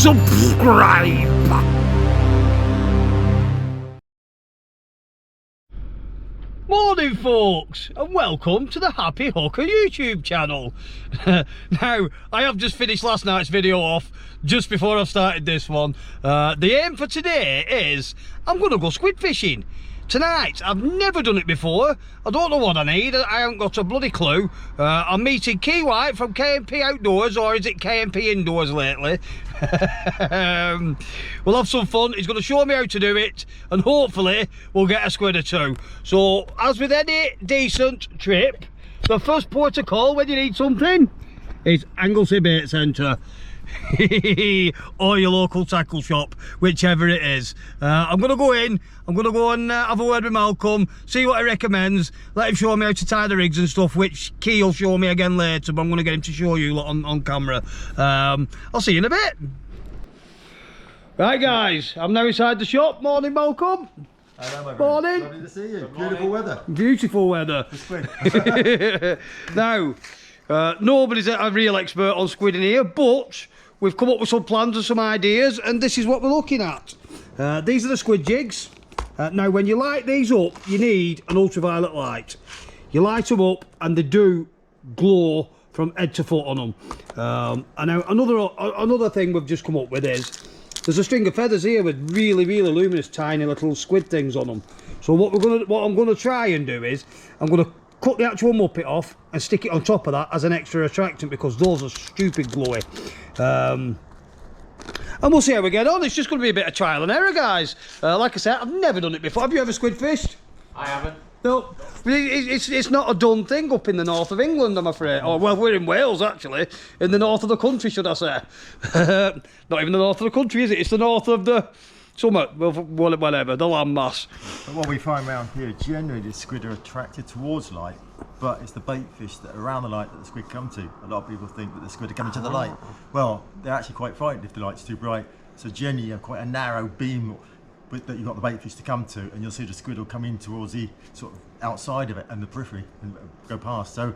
subscribe. Morning folks, and welcome to the Happy Hooker YouTube channel. Now, I have just finished last night's video off just before I've started this one. The aim for today is I'm going to go squid fishing tonight. I've never done it before. I don't know what I need. I haven't got a bloody clue. I'm meeting Key White from KMP Outdoors, or is it KMP Indoors lately? We'll have some fun. He's going to show me how to do it, and hopefully we'll get a squid or two. So, as with any decent trip, the first port of call when you need something is Anglesey Bait Centre. Or your local tackle shop, whichever it is. I'm going to go in, I'm going to go and have a word with Malcolm, see what he recommends, let him show me how to tie the rigs and stuff, which Key will show me again later, but I'm going to get him to show you lot on camera. I'll see you in a bit. Right guys, I'm now inside the shop. Morning Malcolm. Hello, my morning. Lovely to see you. Beautiful weather. Beautiful weather. Now, nobody's a real expert on squid in here, but we've come up with some plans and some ideas, and this is what we're looking at. These are the squid jigs. Now, when you light these up, you need an ultraviolet light. You light them up, and they do glow from head to foot on them. And now another thing we've just come up with is there's a string of feathers here with really luminous tiny little squid things on them. So what I'm gonna try and do is I'm gonna cut the actual muppet off and stick it on top of that as an extra attractant, because those are stupid glowy. And we'll see how we get on. It's just going to be a bit of trial and error, guys. Like I said, I've never done it before. Have you ever squid fished? I haven't. No, it's not a done thing up in the north of England, I'm afraid. Oh, well, we're in Wales, actually. In the north of the country, should I say. Not even the north of the country, is it? It's the north of the summer, whatever, the landmass. But what we find around here, generally the squid are attracted towards light, but it's the bait fish that are around the light that the squid come to. A lot of people think that the squid are coming to the light. Well, they're actually quite frightened if the light's too bright. So generally you have quite a narrow beam that you've got the bait fish to come to, and you'll see the squid will come in towards the sort of outside of it and the periphery and go past. So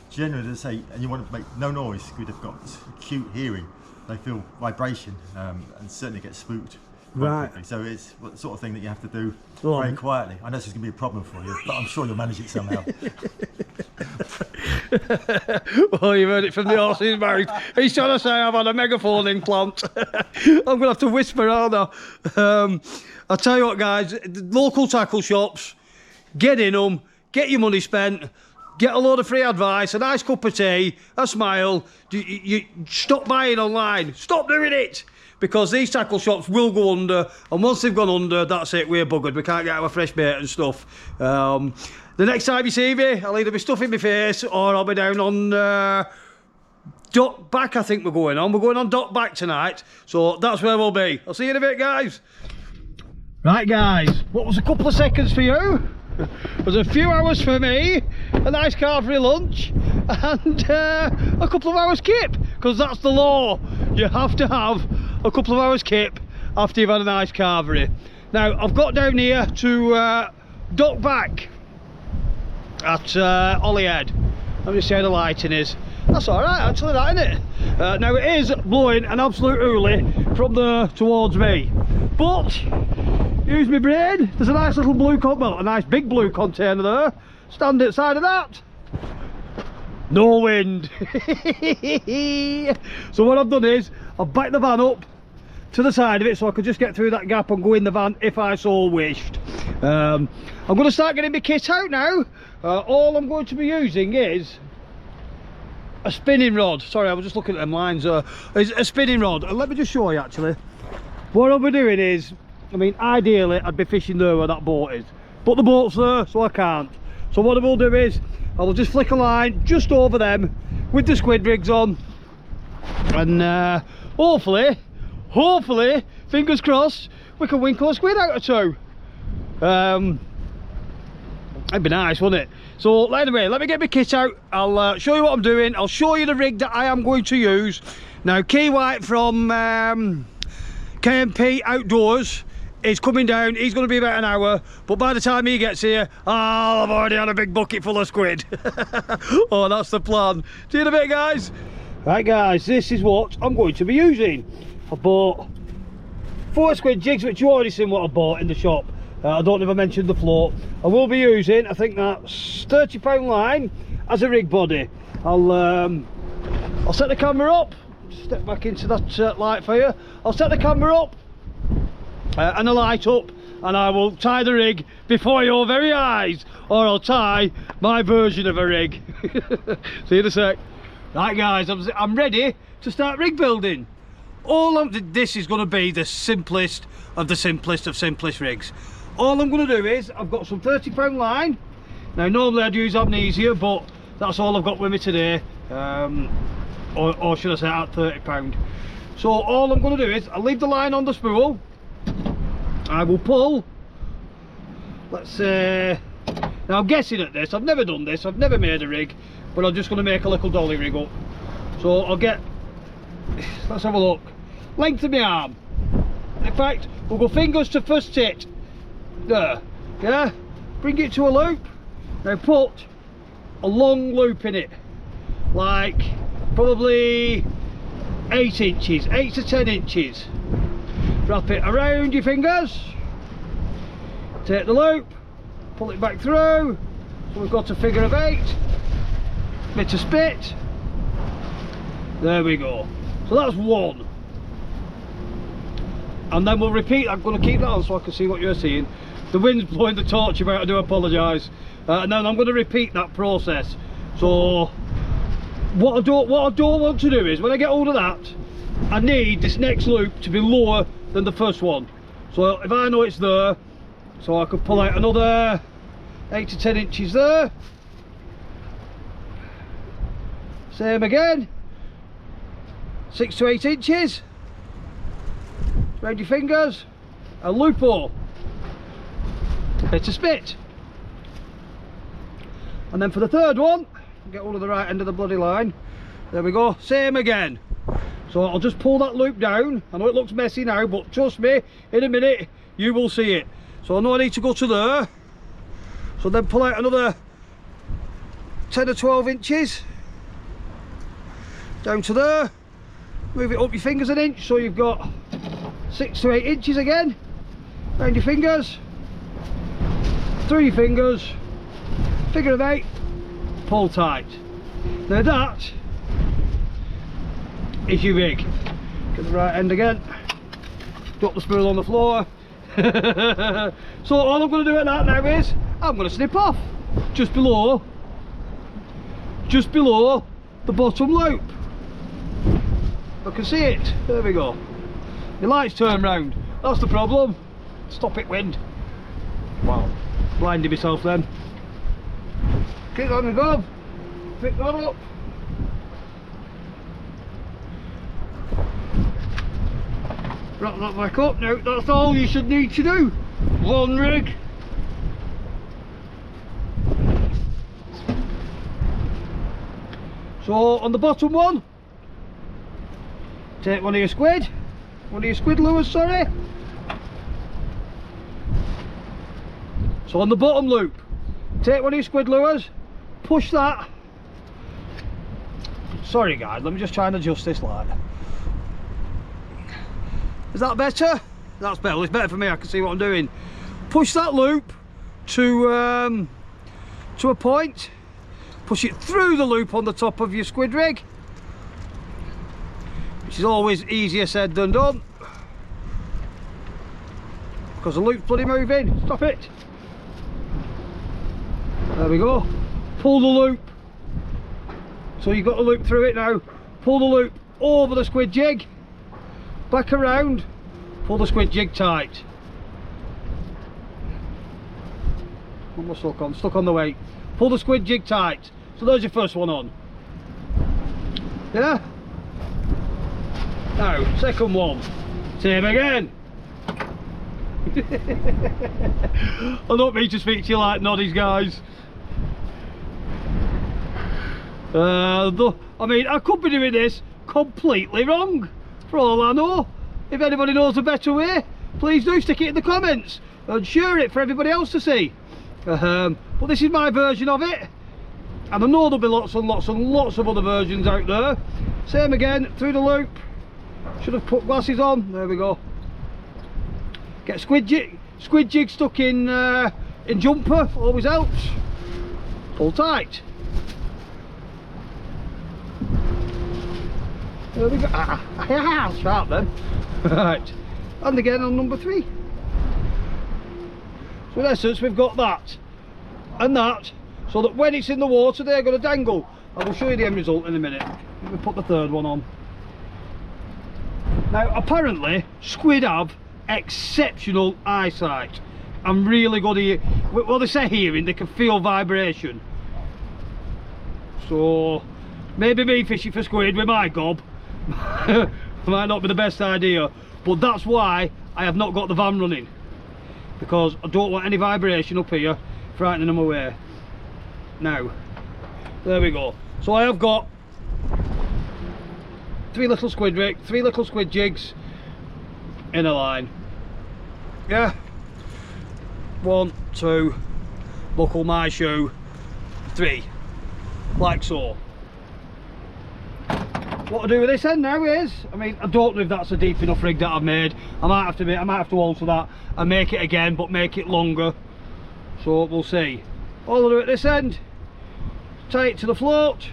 generally they say, and you want to make no noise, squid have got acute hearing. They feel vibration and certainly get spooked. Right. Quickly. So it's the sort of thing that you have to do very quietly. I know this is going to be a problem for you, but I'm sure you'll manage it somehow. Well, you've heard it from the horse's mouth. He's trying to say I've had a megaphone implant. I'm going to have to whisper, aren't I? I'll tell you what, guys, local tackle shops, get in them, get your money spent, get a load of free advice, a nice cup of tea, a smile. You stop buying online. Stop doing it. Because these tackle shops will go under, and once they've gone under, that's it, we're buggered. We can't get our fresh bait and stuff. The next time you see me, I'll either be stuffing my face, or I'll be down on Dock Back, I think we're going on. We're going on Dock Back tonight, so that's where we'll be. I'll see you in a bit, guys. Right, guys, what was a couple of seconds for you? It was a few hours for me, a nice carvery lunch, and a couple of hours kip, because that's the law. You have to have a couple of hours kip after you've had a nice carvery. Now, I've got down here to Dock Back at Holyhead. Let me see how the lighting is. That's alright, actually, that, isn't it? Now, it is blowing an absolute hoolie from there towards me, but use my brain. There's a nice little blue a nice big blue container there. Stand outside of that. No wind. So what I've done is I've backed the van up to the side of it so I could just get through that gap and go in the van if I so wished. I'm going to start getting my kit out now. All I'm going to be using is a spinning rod. Sorry, I was just looking at them lines. It's a spinning rod, and let me just show you actually. What I'll be doing is, I mean, ideally I'd be fishing there where that boat is, but the boat's there, so I can't. So what I will do is I will just flick a line just over them with the squid rigs on, and hopefully, fingers crossed, we can winkle a squid out or two. That'd be nice, wouldn't it? So anyway, let me get my kit out. I'll show you what I'm doing. I'll show you the rig that I am going to use. Now, Key White from KMP Outdoors is coming down. He's going to be about an hour, but by the time he gets here, I've already had a big bucket full of squid. Oh, that's the plan. See you in a bit, guys. Right, guys, this is what I'm going to be using. I bought 4 squid jigs, which you already seen what I bought in the shop. I don't know if I mentioned the float. I will be using, I think that's £30 line as a rig body. I'll set the camera up, step back into that light for you. I'll set the camera up and the light up, and I will tie the rig before your very eyes, or I'll tie my version of a rig. See you in a sec. Right guys, I'm ready to start rig building. This is going to be the simplest of the simplest of simplest rigs. All I'm going to do is, I've got some £30 line. Now normally I'd use Amnesia, but that's all I've got with me today. Or should I say at £30. So all I'm going to do is, I'll leave the line on the spool. I will pull, let's say, now I'm guessing at this, I've never done this, I've never made a rig, but I'm just going to make a little dolly rig up. So I'll get, let's have a look, length of my arm. In fact, we'll go fingers to first tit, there, yeah, bring it to a loop, now put a long loop in it, like probably 8 inches, 8 to 10 inches. Wrap it around your fingers, take the loop, pull it back through, so we've got a figure of 8, bit of spit, there we go. So that's one, and then we'll repeat. I'm going to keep that on so I can see what you're seeing. The wind's blowing the torch about, I do apologise. And then I'm going to repeat that process. So what I don't want to do is, when I get hold of that, I need this next loop to be lower than the first one. So if I know it's there, so I could pull out another 8 to 10 inches there. Same again, 6 to 8 inches. Round your fingers, a loophole, bit of spit. And then for the third one, get hold of the right end of the bloody line. There we go, same again. So I'll just pull that loop down. I know it looks messy now, but trust me, in a minute you will see it. So I know I need to go to there. So then pull out another 10 or 12 inches. Down to there. Move it up your fingers an inch, so you've got 6 to 8 inches again. Round your fingers. Through your fingers. Figure of 8. Pull tight. Now that is your rig. Get the right end again, drop the spool on the floor. So all I'm going to do at that now is, I'm going to snip off just below the bottom loop. I can see it, there we go. The lights turn round, that's the problem. Stop it, wind. Wow, blinded myself then. Kick on the glove, pick that up. Wrap that back up. Now that's all you should need to do. One rig. So on the bottom one, take one of your squid lures, sorry. So on the bottom loop, take one of your squid lures, push that. Sorry guys, let me just try and adjust this light. Is that better? That's better. It's better for me. I can see what I'm doing. Push that loop to a point. Push it through the loop on the top of your squid rig, which is always easier said than done, because the loop's bloody moving. Stop it. There we go. Pull the loop. So you've got the loop through it now. Pull the loop over the squid jig. Back around, pull the squid jig tight. What am I stuck on? Stuck on the weight. Pull the squid jig tight. So there's your first one on. Yeah? Now, second one. Same again. I don't mean to speak to you like noddies, guys. I mean, I could be doing this completely wrong. For all I know. If anybody knows a better way, please do stick it in the comments and share it for everybody else to see. But this is my version of it, and I know there'll be lots and lots and lots of other versions out there. Same again, through the loop, Should have put glasses on. There we go. Get squid jig stuck in jumper, always helps. Pull tight. There we go. Sharp then. Right. And again on number 3. So in essence we've got that and that, so that when it's in the water they're going to dangle. I will show you the end result in a minute. Let me put the third one on. Now apparently squid have exceptional eyesight. I'm really good at, well, they say hearing, they can feel vibration. So maybe me fishing for squid with my gob might not be the best idea, but that's why I have not got the van running, because I don't want any vibration up here frightening them away. Now there we go. So I have got 3 little squid jigs in a line. Yeah, 1, 2, buckle my shoe, 3, like so. What I do with this end now is, I mean, I don't know if that's a deep enough rig that I've made. I might have to alter that and make it again, but make it longer. So we'll see. All I do at this end, tie it to the float.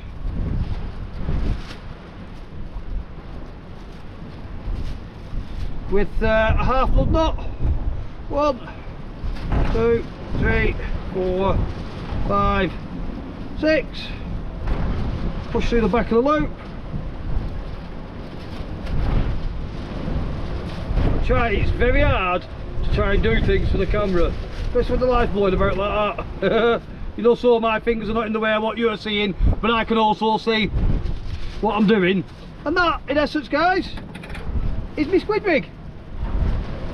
With a half blood knot. 1, 2, 3, 4, 5, 6. Push through the back of the loop. It's very hard to try and do things for the camera, especially when the light's blowing about like that. You know, so my fingers are not in the way of what you're seeing, but I can also see what I'm doing. And that, in essence, guys, is my squid rig.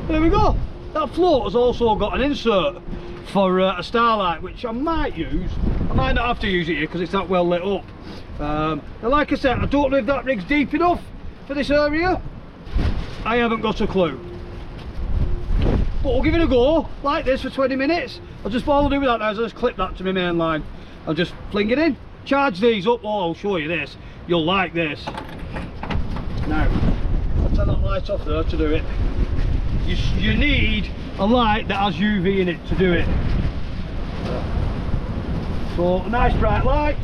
There we go. That float has also got an insert for a starlight, which I might use. I might not have to use it here because it's not well lit up. Now, like I said, I don't know if that rig's deep enough for this area. I haven't got a clue, but we'll give it a go like this for 20 minutes. All I'll do with that now is I'll just clip that to my main line. I'll just fling it in, charge these up. Oh, I'll show you this, you'll like this. Now I'll turn that light off there to do it. You need a light that has UV in it to do it. So a nice bright light.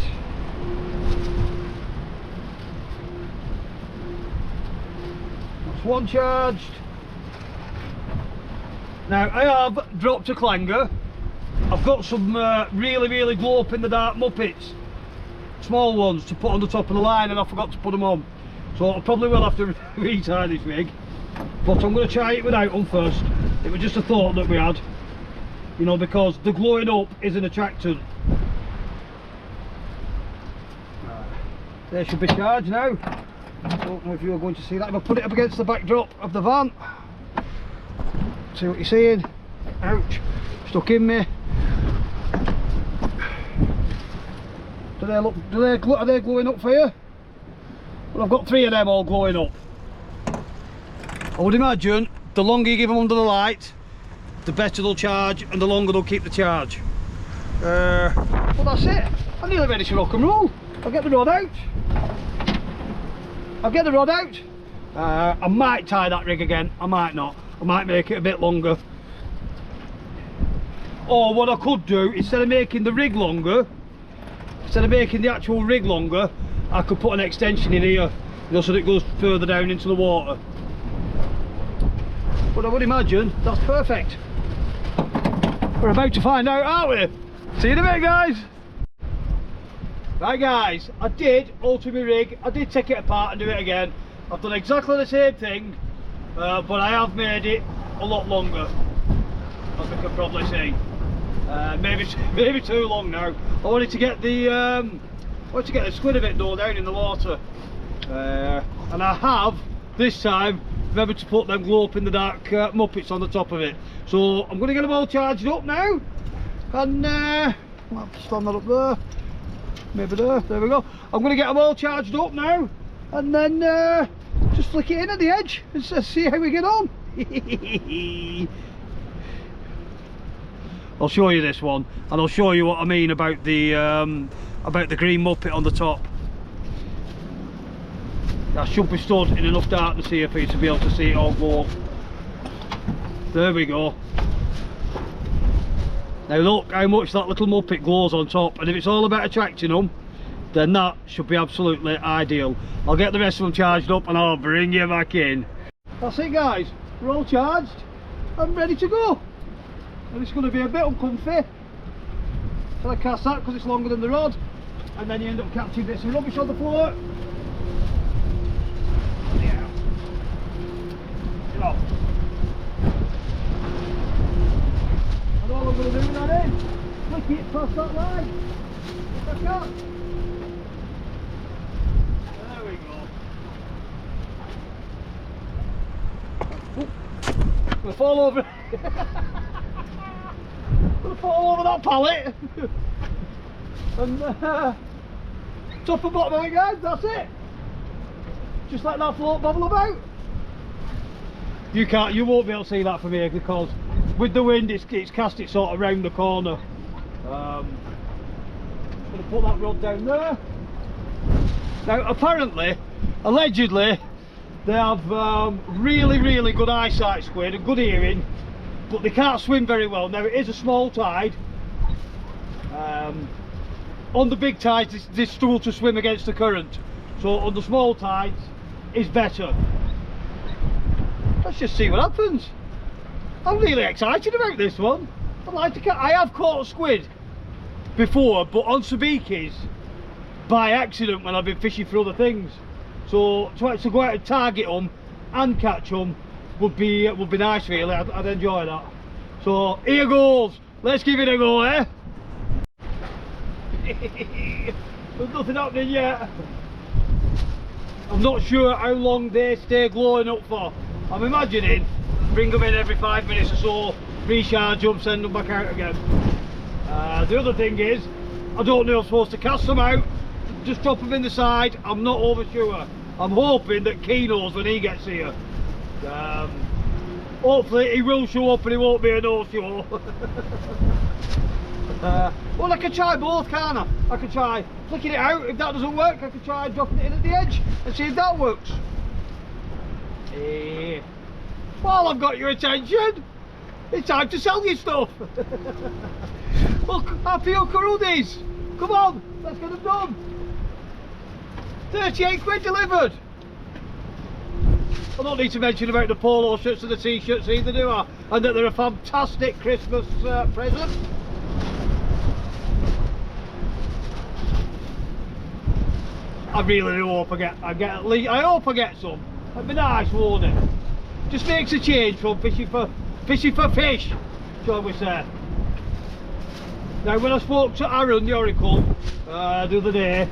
One charged. Now I have dropped a clanger. I've got some really glow up in the dark muppets, small ones, to put on the top of the line, and I forgot to put them on, so I probably will have to retie this rig, but I'm going to try it without them first. It was just a thought that we had, you know, because the glowing up is an attractant. They should be charged now. I don't know if you're going to see that. If I put it up against the backdrop of the van, see what you're seeing. Ouch, stuck in me. Do they look? Are they glowing up for you? Well, I've got 3 of them all glowing up. I would imagine the longer you give them under the light, the better they'll charge, and the longer they'll keep the charge. Well, that's it. I'm nearly ready to rock and roll. I'll get the rod out. I might tie that rig again, I might not. I might make it a bit longer. Or what I could do, instead of making the rig longer, instead of making the actual rig longer, I could put an extension in here, you know, so that it goes further down into the water. But I would imagine that's perfect. We're about to find out, aren't we? See you in a bit, guys. Right guys, I did alter my rig. I did take it apart and do it again. I've done exactly the same thing, but I have made it a lot longer, as you can probably see. Maybe too long now. I wanted to get the squid a bit though down in the water, and I have this time remembered to put them glow up in the dark muppets on the top of it. So I'm going to get them all charged up now, and I'll have to stand that up there. Maybe there we go. I'm going to get them all charged up now, and then just flick it in at the edge and see how we get on. I'll show you this one, and I'll show you what I mean about the green muppet on the top. That should be stood in enough darkness here for you to be able to see it all go up. There we go. Now look how much that little muppet glows on top, and if it's all about attracting them, then that should be absolutely ideal. I'll get the rest of them charged up and I'll bring you back in. That's it guys, we're all charged and ready to go. And it's going to be a bit uncomfy. So I cast that because it's longer than the rod, and then you end up catching bits of rubbish on the floor. Yeah. Get off. And all I'm going to do with that is flick it past that line. If I can. There we go. I'm going to fall over. I'm going to fall over that pallet. And top and bottom of it guys, that's it. Just let that float bubble about. You won't be able to see that from here because with the wind it's cast it sort of round the corner. I'm going to put that rod down there. Now apparently, allegedly, they have really good eyesight, squid, and good hearing, but they can't swim very well. Now it is a small tide. On the big tides they struggle to swim against the current, so on the small tides it's better. Let's just see what happens. I'm really excited about this one. I have caught a squid before, but on sabikis by accident when I've been fishing for other things, so to actually go out and target them and catch them would be nice really. I'd enjoy that. So here goes, let's give it a go, eh? There's nothing happening yet. I'm not sure how long they stay glowing up for. I'm imagining bring them in every 5 minutes or so, recharge them, send them back out again. The other thing is, I don't know if I'm supposed to cast them out, just drop them in the side. I'm not over sure. I'm hoping that Key knows when he gets here. Hopefully he will show up and it won't be a no-show. Well, I could try both, can't I? I could try flicking it out. If that doesn't work, I could try dropping it in at the edge and see if that works. Well, I've got your attention. It's time to sell you stuff. Look, happy Hooker hoodies. Come on, let's get them done. 38 quid delivered. I don't need to mention about the polo shirts and the t-shirts either, do I? And that they're a fantastic Christmas present. I really do hope I hope I get some. That'd be nice, won't it? Just makes a change from fishing for fish, shall we say. Now when I spoke to Aaron the Oracle the other day,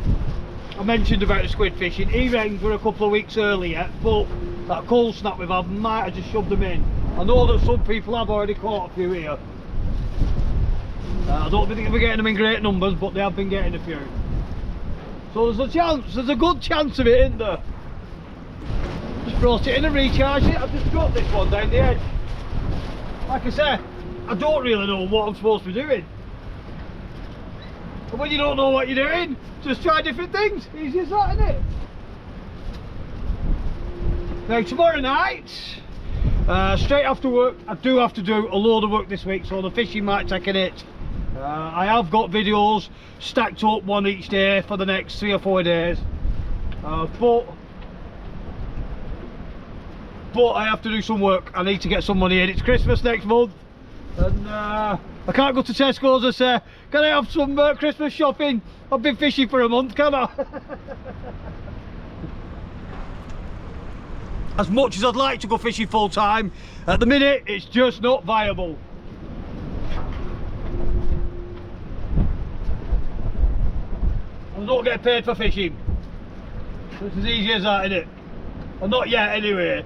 I mentioned about the squid fishing. He rang for a couple of weeks earlier, but that cold snap we've had might have just shoved them in. I know that some people have already caught a few here. I don't think we're getting them in great numbers, but they have been getting a few. So there's a chance, there's a good chance of it, isn't there? Just brought it in and recharged it. I've just got this one down the edge. Like I said, I don't really know what I'm supposed to be doing. And when you don't know what you're doing, just try different things. Easy as that, isn't it? Now tomorrow night, straight after work, I do have to do a load of work this week, so the fishing might take a hit. I have got videos stacked up, one each day for the next 3 or 4 days, but I have to do some work. I need to get some money in. It's Christmas next month, and I can't go to Tesco's and say, can I have some Christmas shopping? I've been fishing for a month, can I? As much as I'd like to go fishing full time, at the minute it's just not viable. I don't get paid for fishing. It's as easy as that, isn't it? Well, not yet anyway.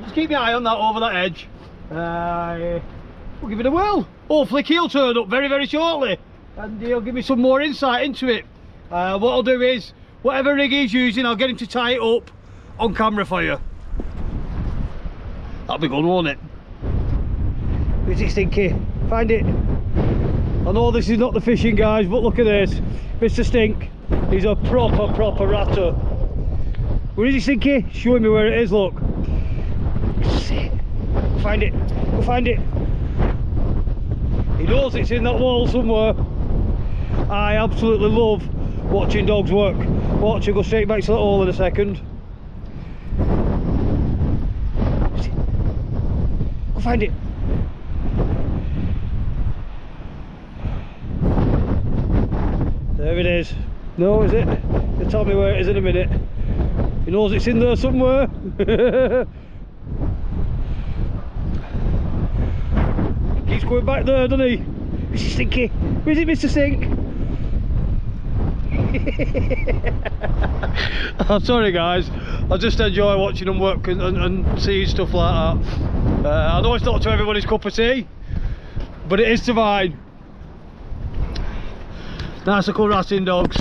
Just keep your eye on that over that edge. We'll give it a whirl. Hopefully Key'll turn up very shortly and he'll give me some more insight into it. What I'll do is, whatever rig he's using, I'll get him to tie it up on camera for you. That'll be good, won't it? Is it Stinky? Find it. I know this is not the fishing guys, but look at this. Mr. Stink. He's a proper ratter. Where is he, Sinky? Showing me where it is, look. Sit. Go find it. Go find it. He knows it's in that wall somewhere. I absolutely love watching dogs work. Watch her go straight back to that hole in a second. Go find it. There it is. No, is it? He'll tell me where it is in a minute. He knows it's in there somewhere. Keeps going back there, doesn't he? Mr. Stinky. Where is it, Mr. Stink? I'm sorry guys, I just enjoy watching them work and seeing stuff like that. I know it's not to everybody's cup of tea, but it is to mine. Nice little ratting dogs,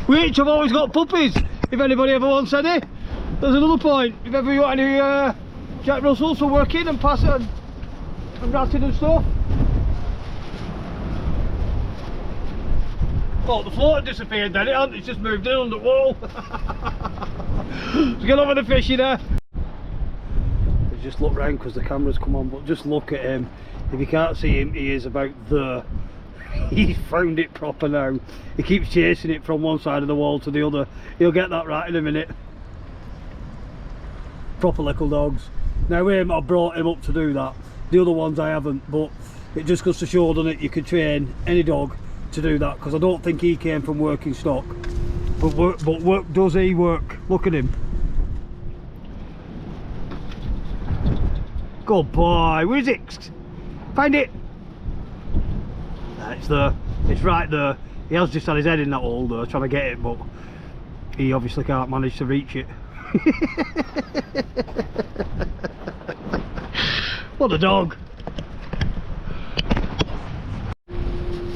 which have always got puppies, if anybody ever wants any. There's another point, if ever you want any Jack Russells for working and passing and ratting and stuff. Oh, the floor had disappeared then, it hadn't, it's just moved in on the wall. Let's get over the fish there. Just look round because the camera's come on, but just look at him. If you can't see him, he is about there. He's found it proper now. He keeps chasing it from one side of the wall to the other. He'll get that right in a minute. Proper little dogs. Now him, I brought him up to do that. The other ones I haven't, but it just goes to show, doesn't it, you can train any dog to do that, because I don't think he came from working stock. But work does he work. Look at him. Good boy. Where is it? Find it. It's there. It's right there. He has just had his head in that hole there trying to get it, but he obviously can't manage to reach it. What a dog.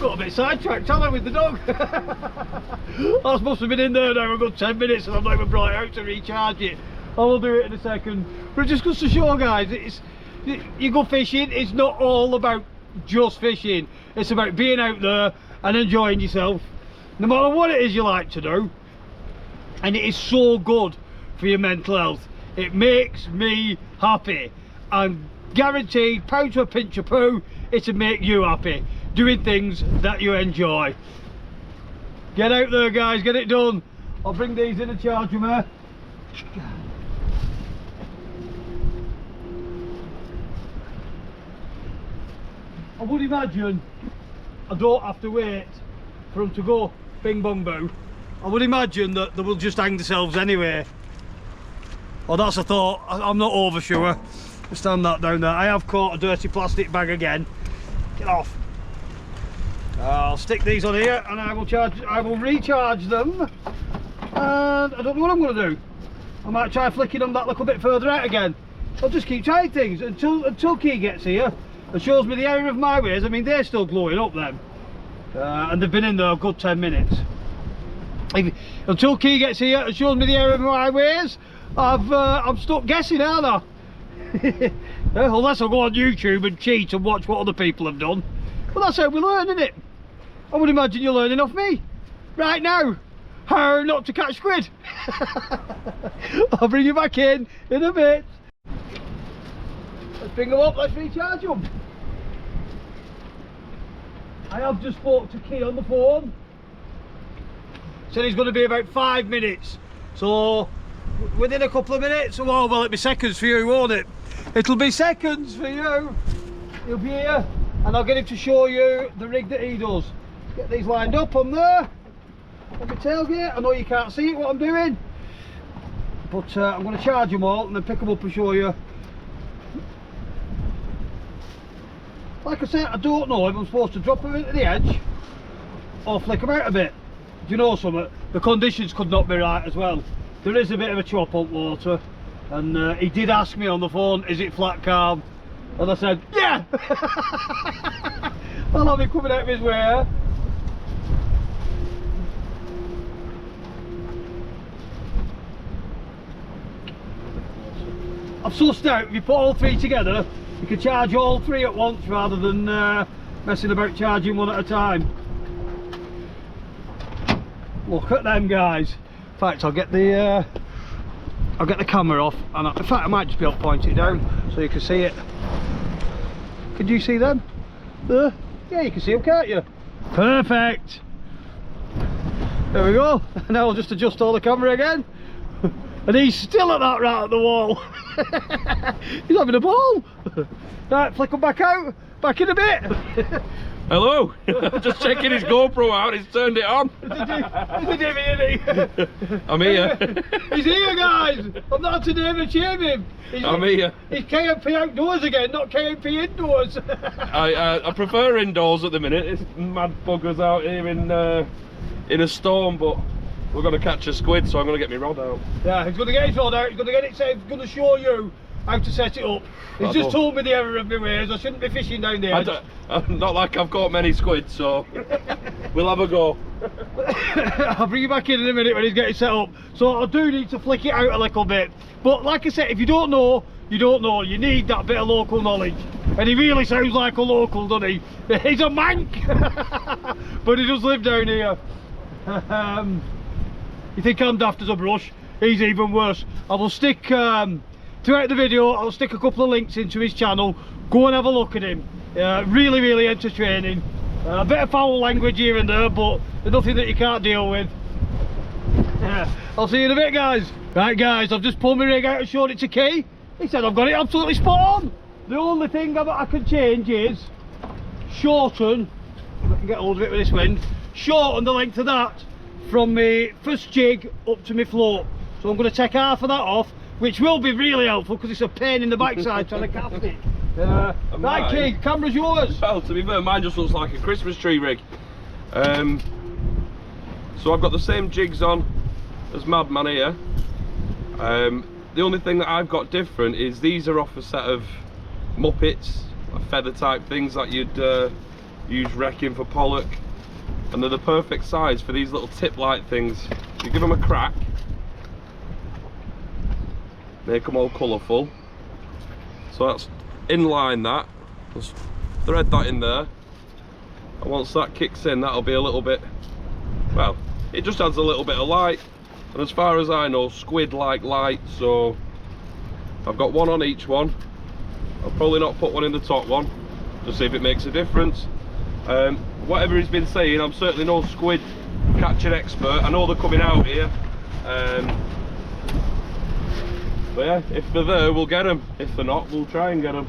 Got a bit sidetracked, haven't I, with the dog? I must have been in there now a good 10 minutes and I've not even brought it out to recharge it. I will do it in a second. But it just goes to show, guys, you go fishing, it's not all about just fishing. It's about being out there and enjoying yourself, no matter what it is you like to do. And it is so good for your mental health. It makes me happy. I'm guaranteed, pound to a pinch of poo, it'll make you happy. Doing things that you enjoy. Get out there, guys, get it done. I'll bring these in and charge them here. I would imagine I don't have to wait for them to go bing bong boo. I would imagine that they will just hang themselves anyway. Oh, that's a thought. I'm not over sure. Stand that down there. I have caught a dirty plastic bag again. Get off. I'll stick these on here and I will recharge them, and I don't know what I'm going to do. I might try flicking them that little bit further out again. I'll just keep trying things until Key gets here and shows me the error of my ways. I mean, they're still glowing up then, and they've been in there a good 10 minutes. Until Key gets here and shows me the error of my ways, I'm stuck guessing, aren't I? Unless I go on YouTube and cheat and watch what other people have done. Well, that's how we learn, isn't it? I would imagine you're learning off me right now how not to catch squid. I'll bring you back in a bit. Let's bring them up, let's recharge them. I have just spoke to Key on the phone. Said he's going to be about 5 minutes. So within a couple of minutes, oh well, it'll be seconds for you, won't it? It'll be seconds for you. He'll be here and I'll get him to show you the rig that he does. Get these lined up on there on my tailgate. I know you can't see it what I'm doing, but I'm going to charge them all and then pick them up and show you. Like I said, I don't know if I'm supposed to drop them into the edge or flick them out a bit. Do you know something? The conditions could not be right as well. There is a bit of a chop up water, and he did ask me on the phone, is it flat calm? And I said, yeah! I'll have him coming out of his way. I've sussed out, if you put all three together, you can charge all three at once rather than messing about charging one at a time. Look at them guys. In fact, I'll get the camera off, and in fact I might just be able to point it down so you can see it. Can you see them? There? Yeah, you can see them, can't you? Perfect. There we go. Now I'll just adjust all the camera again. And he's still at that right at the wall. He's having a ball. Right, flick him back out. Back in a bit. Hello. Just checking his GoPro out. He's turned it on. It's a divvy, isn't he? I'm here. He's here, guys. I'm not to name and shame him. I'm here. He's KMP outdoors again, not KMP indoors. I prefer indoors at the minute. It's mad buggers out here in a storm, but we're going to catch a squid, so I'm going to get my rod out. Yeah, he's going to get his rod out. He's going to get it set. He's going to show you how to set it up. He's just told me the error of my ways. I shouldn't be fishing down the edge. Not like I've caught many squid, so we'll have a go. I'll bring you back in a minute when he's getting set up. So I do need to flick it out a little bit. But like I said, if you don't know, you don't know. You need that bit of local knowledge. And he really sounds like a local, doesn't he? He's a mank. But he does live down here. You think I'm daft as a brush? He's even worse. I will stick, throughout the video, I'll stick a couple of links into his channel. Go and have a look at him. Really, really entertaining. A bit of foul language here and there, but nothing that you can't deal with. I'll see you in a bit, guys. Right, guys, I've just pulled my rig out and showed it to Key. He said I've got it absolutely spot on. The only thing I can change is shorten, if I can get hold of it with this wind, shorten the length of that from my first jig up to my float. So I'm going to take half of that off, which will be really helpful because it's a pain in the backside trying to cast it. Right, Key, camera's yours. Well, to be fair, mine just looks like a Christmas tree rig. So I've got the same jigs on as Madman here. The only thing that I've got different is these are off a set of Muppets, feather type things that you'd use wrecking for pollock, and they're the perfect size for these little tip light things. You give them a crack, make them all colourful. So that's in line, that just thread that in there, and once that kicks in, that'll be a little bit, well, it just adds a little bit of light. And as far as I know, squid like light, so I've got one on each one. I'll probably not put one in the top one to see if it makes a difference. Whatever he's been saying, I'm certainly no squid catching expert. I know they're coming out here, but yeah, if they're there, we'll get them. If they're not, we'll try and get them.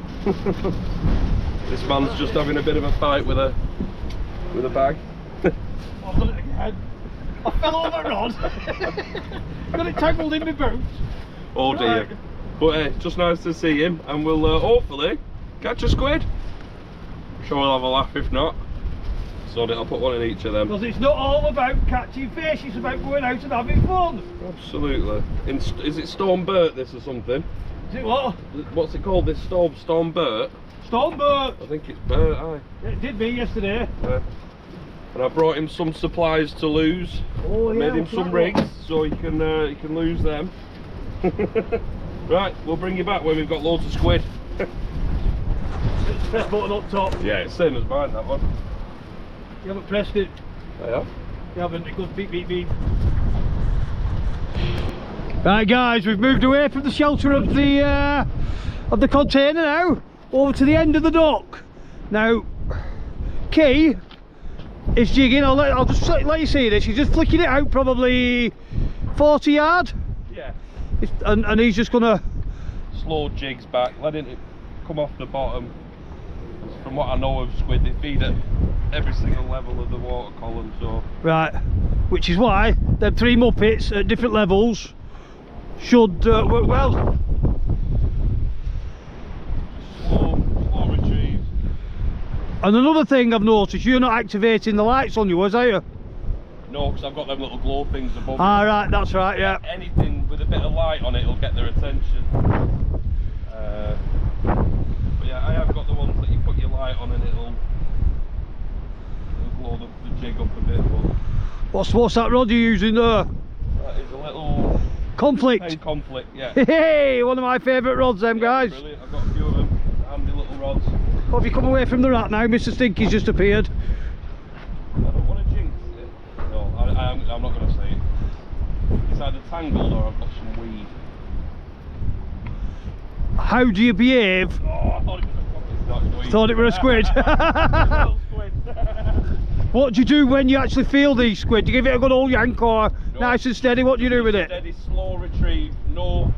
This man's just having a bit of a fight with a bag. I've done it again. I fell on the rod. Got it tangled in my boots. Oh dear. Right. But just nice to see him, and we'll hopefully catch a squid. I'm sure we'll have a laugh if not. So I'll put one in each of them. Because it's not all about catching fish, it's about going out and having fun. Absolutely. Is it Storm Burt this or something? Is it what? What's it called, this Storm Burt? Storm Burt. I think it's Burt, aye. It did me yesterday. Yeah. And I brought him some supplies to lose. Oh, yeah, made him some rigs so he can lose them. Right, we'll bring you back when we've got loads of squid. Press button up top. Yeah, it's same as mine, that one. You haven't pressed it. I have. You haven't. It goes beep beep beep. Right, guys, we've moved away from the shelter of the container now, over to the end of the dock. Now, Key is jigging. I'll just let you see this. He's just flicking it out, probably 40 yard. Yeah. And he's just gonna slow jigs back, letting it come off the bottom. From what I know of squid, they feed at every single level of the water column, so. Right, which is why them three Muppets at different levels should work well. Slow retrieve. And another thing I've noticed, you're not activating the lights on yours, are you? No, because I've got them little glow things above. Ah, right, that's right, yeah. Anything with a bit of light on it will get their attention. But yeah, I have got the ones that you put your light on and it'll blow the jig up a bit. But what's that rod you're using there? That is a little Conflict. Conflict, yeah. Hey, one of my favourite rods, them guys. Brilliant. I've got a few of them, handy little rods. Well, if you come away from the rat now, Mr. Stinky's just appeared. I don't want to jinx it. No, I am I'm not going to say it. It's either tangled or I've got some weed. How do you behave? Oh, I thought it was a fucking weed. Thought it were a squid. Little squid. What do you do when you actually feel these squid? Do you give it a good old yank or No. nice and steady? What do you do with it? Steady, slow retrieve. No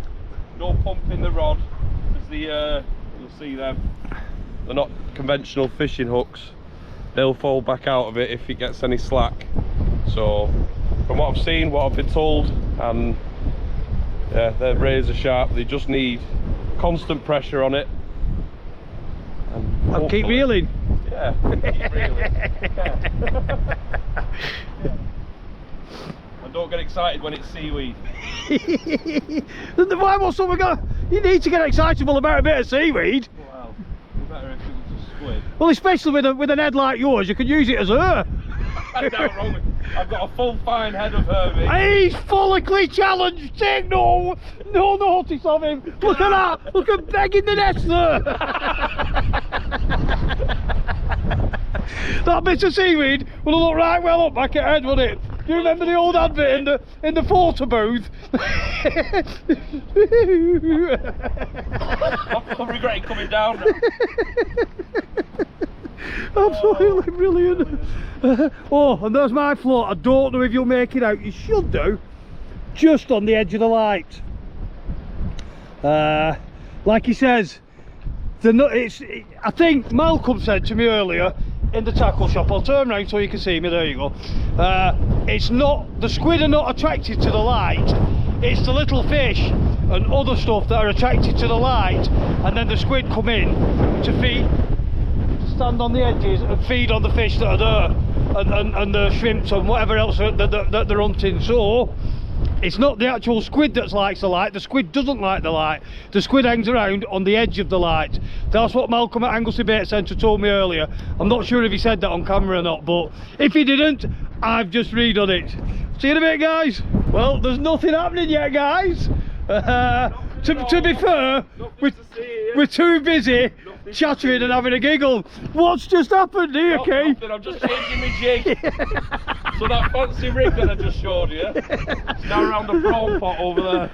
pumping the rod. As you'll see them. They're not conventional fishing hooks. They'll fall back out of it if it gets any slack. So, from what I've seen, what I've been told, and yeah, they're razor sharp. They just need constant pressure on it. And keep reeling. Yeah, keep reeling. Yeah. And don't get excited when it's seaweed. Why was someone go? You need to get excitable about a bit of seaweed. Well, better if it was a squid. Well, especially with an head like yours, you can use it as her. No, wrong. I've got a full fine head of her, mate. He's follically challenged. Take no notice of him. Look at that. Look at begging the nest there. That bit of seaweed would have looked right well up back at head, wouldn't it? Do you remember the old advert in the photo booth? I'm regretting coming down now. Absolutely brilliant. Oh, and there's my float. I don't know if you'll make it out. You should do. Just on the edge of the light. Like he says, I think Malcolm said to me earlier in the tackle shop, I'll turn around so you can see me, there you go. It's not, the squid are not attracted to the light, it's the little fish and other stuff that are attracted to the light, and then the squid come in to stand on the edges and feed on the fish that are there, and the shrimps and whatever else that they're hunting. So it's not the actual squid that likes the light. The squid doesn't like the light. The squid hangs around on the edge of the light. That's what Malcolm at Anglesey Bait Centre told me earlier. I'm not sure if he said that on camera or not, but if he didn't, I've just redone it. See you in a bit, guys. Well, there's nothing happening yet, guys. To be fair, we're too busy chattering and having a giggle. What's just happened here, Keith? I'm just changing my jig. So that fancy rig that I just showed you, it's now around the prawn pot over there.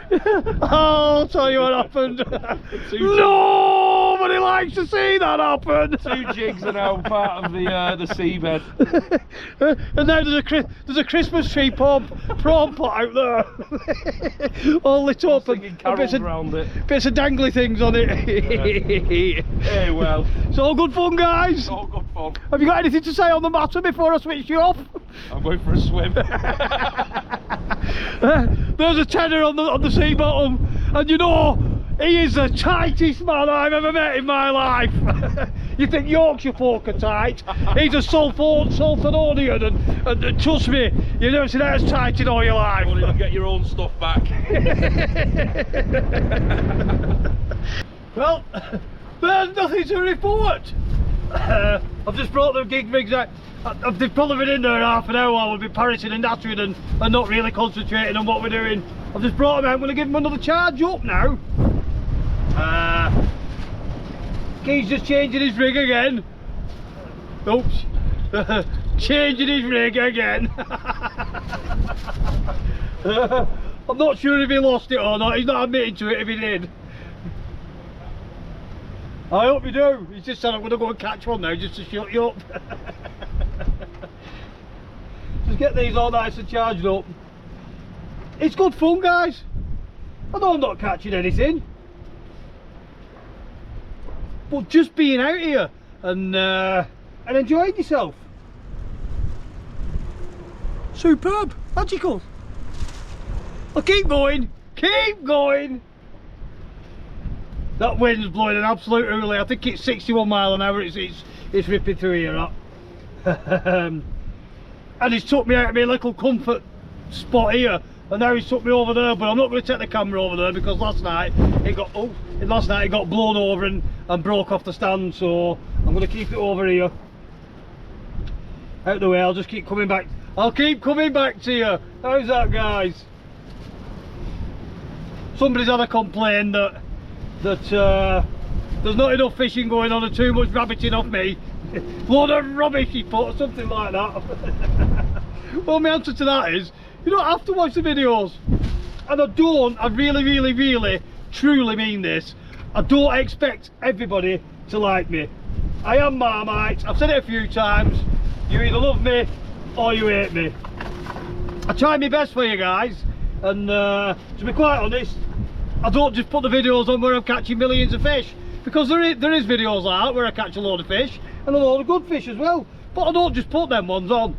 Oh, I'll tell you what happened. Nobody likes to see that happen. 2 jigs are now part of the seabed. And now there's a Christmas tree prawn pot out there. All lit up and bits of dangly things on it. Hey, well. It's all good fun, guys. It's all good fun. Have you got anything to say on the matter before I switch you off? I'm going for a swim. There's a tenner on the sea bottom, and you know, he is the tightest man I've ever met in my life. You think Yorkshire folk are tight? He's a Sultanonian, and trust me, you've never seen that as tight in all your life. You won't even get your own stuff back. Well, there's nothing to report. I've just brought the gig rigs out. They've probably been in there half an hour while we've been parroting and nattering and not really concentrating on what we're doing. I've just brought them out. I'm going to give them another charge up now. He's just changing his rig again. Oops. Changing his rig again. I'm not sure if he lost it or not. He's not admitting to it if he did. I hope you do. He's just said I'm going to go and catch one now just to shut you up. Just get these all nice and charged up. It's good fun, guys. I know I'm not catching anything, but just being out here and enjoying yourself. Superb, magical. I'll keep going, keep going. That wind's blowing an absolute hoolie. I think it's 61 mile an hour. It's ripping through here up. And he's took me out of my little comfort spot here, and now he's took me over there. But I'm not going to take the camera over there because last night it got blown over and broke off the stand. So I'm going to keep it over here, out the way. I'll just keep coming back. I'll keep coming back to you. How's that, guys? Somebody's had a complaint that there's not enough fishing going on and too much rabbiting off me. Load of rubbish he put, or something like that. Well, my answer to that is, you don't have to watch the videos. And I really, truly mean this. I don't expect everybody to like me. I am Marmite, I've said it a few times. You either love me or you hate me. I try my best for you guys, and to be quite honest, I don't just put the videos on where I'm catching millions of fish, because there is videos like that where I catch a load of fish, and a load of good fish as well. But I don't just put them ones on,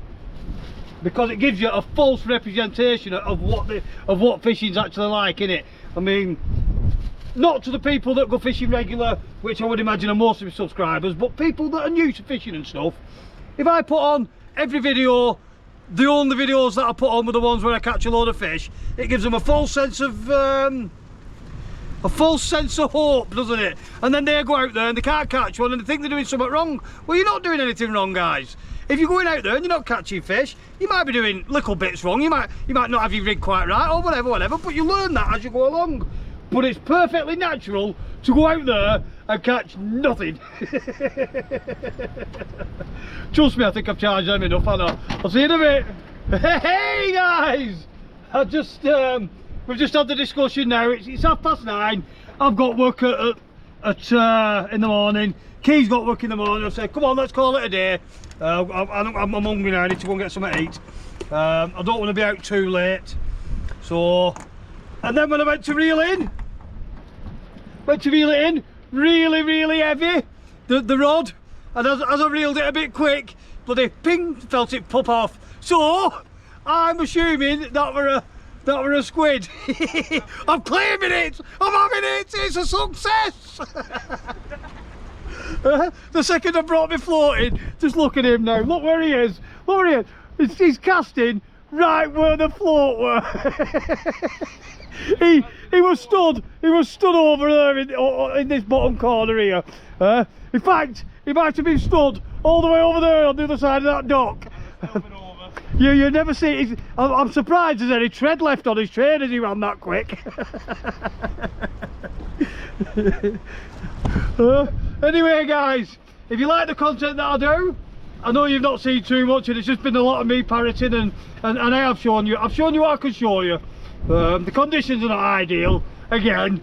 because it gives you a false representation of what fishing's actually like, innit? I mean, not to the people that go fishing regular, which I would imagine are most of my subscribers, but people that are new to fishing and stuff. If I put on every video, the only videos that I put on were the ones where I catch a load of fish, it gives them a false sense of hope, doesn't it? And then they go out there and they can't catch one and they think they're doing something wrong. Well, you're not doing anything wrong, guys. If you're going out there and you're not catching fish, you might be doing little bits wrong, you might not have your rig quite right, or whatever, but you learn that as you go along. But it's perfectly natural to go out there and catch nothing. Trust me, I think I've charged them enough, I know. I'll see you in a bit. Hey guys! We've just had the discussion now. It's 9:30. I've got work in the morning. Key's got work in the morning. I said, come on, let's call it a day. I'm hungry now, I need to go and get something to eat. I don't want to be out too late. So, and then when I went to reel it in, really heavy, the rod, and as I reeled it a bit quick, bloody ping, felt it pop off. So, I'm assuming that were a squid. I'm claiming it, I'm having it, it's a success. The second I brought me floating, just look at him now, look where he is, look where he is. He's casting right where the float were. he was stood over there in this bottom corner here. In fact, he might have been stood all the way over there on the other side of that dock. You never see it. I'm surprised there's any tread left on his train as he ran that quick. Anyway guys, if you like the content that I do, I know you've not seen too much and it's just been a lot of me parroting, and I have shown you what I can show you. The conditions are not ideal, again.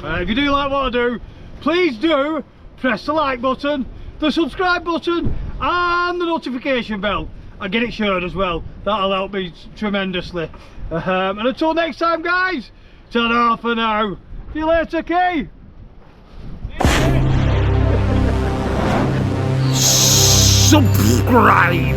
If you do like what I do, please do press the like button, the subscribe button and the notification bell, and get it shared as well. That'll help me tremendously. And until next time guys, ta-da for now. See you later, Key. Subscribe.